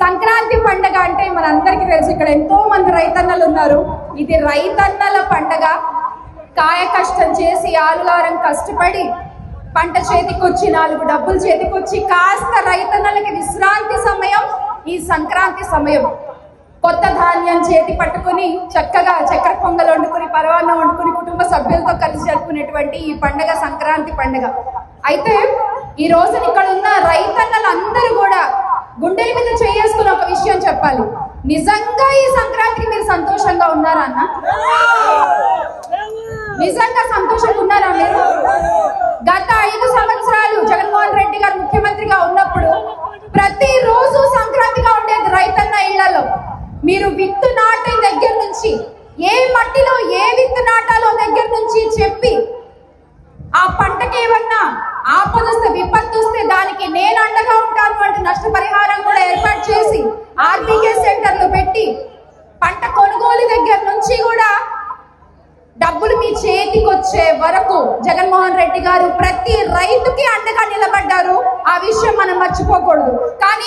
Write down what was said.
సంక్రాంతి పండగ అంటే మనందరికీ తెలుసు, ఇక్కడ ఎంతో మంది రైతన్నలు ఉన్నారు. ఇది రైతన్నల పండగ. కాయ కష్టం చేసి ఆలుగారం కష్టపడి పంట చేతికొచ్చి 4 డబ్బులు చేతికొచ్చి కాస్త రైతన్నలకి విశ్రాంతి సమయం ఈ సంక్రాంతి సమయం. కొత్త ధాన్యం చేతి పట్టుకుని చక్కగా చక్కెర పొంగల్ వండుకుని పరవాన్నం వండుకుని కుటుంబ సభ్యులతో కలిసి జరుపుకునేటువంటి ఈ పండగ సంక్రాంతి పండగ. అయితే ఈ రోజు ఇక్కడ ఉన్న రైతన్నలందరూ కూడా గుండెల మీద చేసుకుని ఒక విషయం చెప్పాలి. నిజంగా ఈ సంక్రాంతికి మీరు సంతోషంగా ఉన్నారా అన్న? నిజంగా సంతోషంగా ఉన్నారా మీరు? గత 5 సంవత్సరాలు జగన్మోహన్ రెడ్డి గారు ముఖ్యమంత్రిగా ఉన్నప్పుడు ప్రతిరోజు సంక్రాంతిగా ఉండేది రైతన్న ఇళ్లలో. మీరు విత్తు నాటే దగ్గర నుంచి ఏ మట్టిలో ఏ విత్తు నాటాలో దగ్గర నుంచి చెప్పి ఆ పంటకి ఏమన్నా ఆపదొస్తే విపత్తు వస్తే దానికి నేను అండగా ఉంటాను అంటే నష్టపరిహారం కూడా ఏర్పాటు చేసి ఆర్బీకే సెంటర్లు పెట్టి పంట కొనుగోలు దగ్గర నుంచి కూడా డబ్బులు మీ చేతికి వచ్చే వరకు జగన్మోహన్ రెడ్డి గారు ప్రతి రైతుకి అండగా నిలబడ్డారు. ఆ విషయం మనం మర్చిపోకూడదు. కానీ